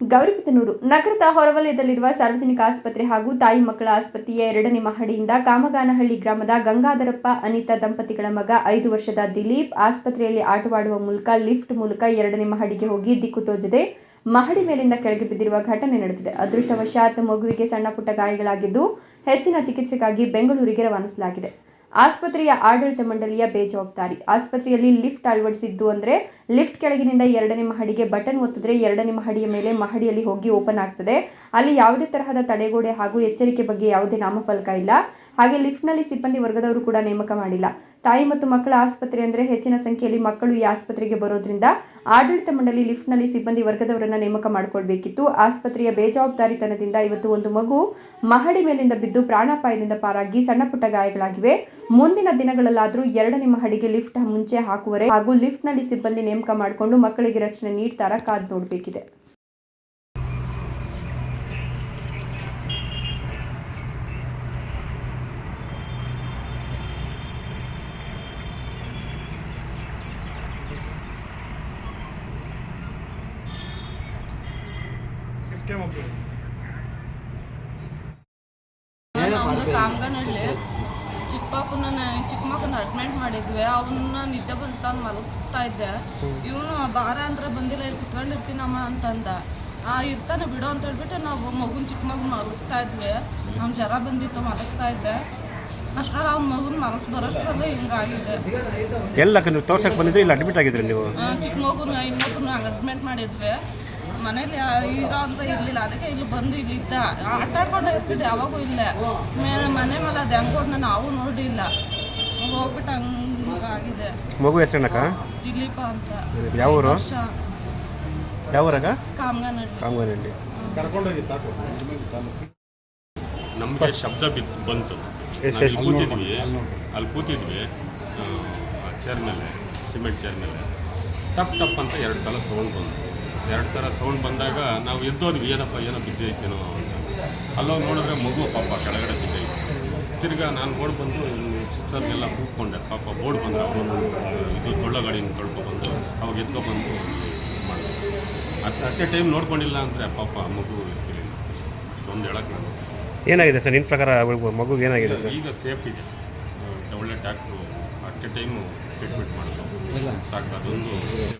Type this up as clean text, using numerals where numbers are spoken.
ಗೌರಿಬಿದನೂರು ನಗರದ ಹೊರವಲಯದಲ್ಲಿರುವ ಸಾರ್ವಜನಿಕ ಆಸ್ಪತ್ರೆ ಹಾಗೂ ತಾಯಿ ಮಕ್ಕಳ ಆಸ್ಪತ್ರೆಯ 2ನೇ ಮಹಡಿಯಿಂದ ಕಾಮಗಾನಹಳ್ಳಿ ಗ್ರಾಮದ ಗಂಗಾಧರಪ್ಪ ಅನಿತಾ ದಂಪತಿಗಳ ಮಗ 5 ವರ್ಷದ ದಿಲೀಪ್ ಆಸ್ಪತ್ರೆಯಲ್ಲಿ ಆಟವಾಡುವ ಮೂಲಕ ಲಿಫ್ಟ್ ಮೂಲಕ 2ನೇ ಮಹಡಿಗೆ ಹೋಗಿ ದಿಕ್ಕು ತೋಚದೆ ಮಹಡಿ ಮೇಲಿಂದ ಕೆಳಗೆ ಬಿದ್ದಿರುವ ಘಟನೆ ನಡೆದಿದೆ. ಅದೃಷ್ಟವಶಾತ್ ಮಗುವಿಗೆ ಸಣ್ಣಪುಟ್ಟ ಗಾಯಗಳಾಗಿದ್ದು ಹೆಚ್ಚಿನ ಚಿಕಿತ್ಸೆಗಾಗಿ ಬೆಂಗಳೂರಿಗೆ ರವಾನಿಸಲಾಗಿದೆ. ಆಸ್ಪತ್ರೆಯ ಆಡಳಿತ ಮಂಡಳಿಯ ಬೇಜವಾಬ್ದಾರಿ. ಆಸ್ಪತ್ರೆಯಲ್ಲಿ ಲಿಫ್ಟ್ ಅಳವಡಿಸಿದ್ದು ಅಂದ್ರೆ ಲಿಫ್ಟ್ ಕೆಳಗಿನಿಂದ 2ನೇ ಮಹಡಿಗೆ ಬಟನ್ ಒತ್ತಿದ್ರೆ 2ನೇ ಮಹಡಿಯ ಮೇಲೆ ಮಹಡಿಯಲ್ಲಿ ಹೋಗಿ ಓಪನ್ ಆಗ್ತದೆ. ಅಲ್ಲಿ ಯಾವುದೇ ತರಹದ ತಡೆಗೋಡೆ ಹಾಗೂ ಎಚ್ಚರಿಕೆ ಬಗ್ಗೆ ಯಾವುದೇ ನಾಮಫಲಕ ಇಲ್ಲ. ಹಾಗೆ ಲಿಫ್ಟ್ನಲ್ಲಿ ಸಿಬ್ಬಂದಿ ವರ್ಗದವರು ಕೂಡ ನೇಮಕ ಮಾಡಿಲ್ಲ. ತಾಯಿ ಮತ್ತು ಮಕ್ಕಳ ಆಸ್ಪತ್ರೆ ಅಂದ್ರೆ ಹೆಚ್ಚಿನ ಸಂಖ್ಯೆಯಲ್ಲಿ ಮಕ್ಕಳು ಈ ಆಸ್ಪತ್ರೆಗೆ ಬರೋದ್ರಿಂದ ಆಡಳಿತ ಮಂಡಳಿ ಲಿಫ್ಟ್ನಲ್ಲಿ ಸಿಬ್ಬಂದಿ ವರ್ಗದವರನ್ನ ನೇಮಕ ಮಾಡಿಕೊಳ್ಬೇಕಿತ್ತು. ಆಸ್ಪತ್ರೆಯ ಬೇಜವಾಬ್ದಾರಿತನದಿಂದ ಇವತ್ತು ಒಂದು ಮಗು ಮಹಡಿ ಮೇಲಿಂದ ಬಿದ್ದು ಪ್ರಾಣಾಪಾಯದಿಂದ ಪಾರಾಗಿ ಸಣ್ಣಪುಟ್ಟ ಗಾಯಗಳಾಗಿವೆ. ಮುಂದಿನ ದಿನಗಳಲ್ಲಾದರೂ 2ನೇ ಮಹಡಿಗೆ ಲಿಫ್ಟ್ ಮುಂಚೆ ಹಾಕುವರೆ ಹಾಗೂ ಲಿಫ್ಟ್ನಲ್ಲಿ ಸಿಬ್ಬಂದಿ ನೇಮಕ ಮಾಡಿಕೊಂಡು ಮಕ್ಕಳಿಗೆ ರಕ್ಷಣೆ ನೀಡ್ತಾರಾ ಕಾದು ನೋಡಬೇಕಿದೆ. ಕಾಮಗಾನಹಳ್ಳಿ ಚಿಕ್ಕ ಮಗನ ಅಡ್ಮಿಟ್ ಮಾಡಿದ್ವಿ. ಅವನ್ನ ನಿದ್ದೆ ಬಂತ ಮಲಗಿಸ್ತಾ ಇದ್ದೆ. ಇವನು ಬಾರ ಅಂದ್ರೆ ಬಂದಿಲ್ಲ, ಇಲ್ಲಿ ಕುತ್ಕೊಂಡಿರ್ತೀನಮ್ಮ ಅಂತಂದ. ಇರ್ತಾನೆ ಬಿಡು ಅಂತ ಹೇಳ್ಬಿಟ್ಟು ನಾವು ಚಿಕ್ಕ ಮಗನ ಮಲಗಿಸ್ತಾ ಇದ್ವಿ. ಅವ್ನು ಜ್ವರ ಬಂದಿತ್ತು, ಮಲಗಿಸ್ತಾ ಇದ್ದೆ. ಅಷ್ಟಾಗ ಅವ್ನ ಮಗನ ಮಲಗಿಸ್ ಬರೋಷ್ಟ್ರಾಗ ಹಿಂಗಾಗಿದೆ. ಎಲ್ಲ ನೀವು ತೋರ್ಸಕ್ಕೆ ಬಂದಿದ್ರಿ, ಇಲ್ಲ ಅಡ್ಮಿಟ್ ಆಗಿದ್ರಿ ನೀವು? ಚಿಕ್ಕ ಮಗುನ ಇನ್ನೊಬ್ಬನ ಹಂಗೆ ಅಡ್ಮಿಟ್ ಮಾಡಿದ್ವಿ. ಮನೇಲಿ ಇರೋ ಅಂತ ಇರಲಿಲ್ಲ, ಅದಕ್ಕೆ ಇಲ್ಲಿ ಬಂದು ಇಲ್ಲಿದ್ದ ಆಟ ಆಡ್ಕೊಂಡು ಇರ್ತಿದ್ದೆ. ಯಾವಾಗೂ ಇಲ್ಲೇ ಮನೆ ಮೇಲೆ ಅದು ಹೆಂಗೋದ್ ನಾವು ನೋಡಿಲ್ಲ. ಹೋಗ್ಬಿಟ್ಟು ಹಂಗಾಗಿದೆ. ಮಗು ಹೆಸರನಕ್ಕ? ದಿಲೀಪ ಅಂತ. ಯಾವ ಊರು? ಯಾವ ಊರಾಗ? ಕಾಮಗಾನಹಳ್ಳಿ. ಕರ್ಕೊಂಡೋಗಿ ಸಾಕು. ನಮಗೆ ಶಬ್ದ ಬಂತು. ಅಲ್ಲಿ ಕೂತಿದ್ವಿ ಚೇರ್ ಮೇಲೆ, ಸಿಮೆಂಟ್ ಚೇರ್ ಮೇಲೆ. ಟಪ್ ಟಪ್ ಅಂತ 2 ಥರ ಸೌಂಡ್ ಬಂತು. 2 ಥರ ಸೌಂಡ್ ಬಂದಾಗ ನಾವು ಎದ್ದೋದ್ವಿ, ಏನಪ್ಪ ಏನೋ ಬಿದ್ದೈತೇನೋ ಅಂತ. ಅಲ್ಲೋಗಿ ನೋಡಿದ್ರೆ ಮಗು ಪಾಪ ಕೆಳಗಡೆ ಬಿದ್ದೈತೆ. ತಿರ್ಗಾ ನಾನು ಬೋರ್ಡ್ ಬಂದು ಸಿಸ್ಟರ್ಗೆಲ್ಲ ಕೂತ್ಕೊಂಡೆ. ಪಾಪ ಬೋರ್ಡ್ ಬಂದರೆ ಅವರು ಇದು ತೊಳ್ಳಗಾಡಿನ ತೊಳ್ಕೊಬಂದು ಅವಾಗ ಎತ್ಕೊಬಂದು ಮಾಡಿದೆ. ಅಷ್ಟೇ ಟೈಮ್ ನೋಡ್ಕೊಂಡಿಲ್ಲ ಅಂದರೆ ಪಾಪ ಮಗು ಇರ್ತಿರಲಿಲ್ಲ. ಅಷ್ಟೊಂದು ಹೇಳಕ್ಕೆ ನಾನು. ಏನಾಗಿದೆ ಸರ್ ನಿಮ್ಮ ಪ್ರಕಾರ ಮಗುಗೆ ಏನಾಗಿದೆ ಸರ್? ಈಗ ಸೇಫ್ ಇದೆ. ಒಳ್ಳೆ doctor at A time treatment ಮಾಡೋದು ಸಾಕು. ಅದೊಂದು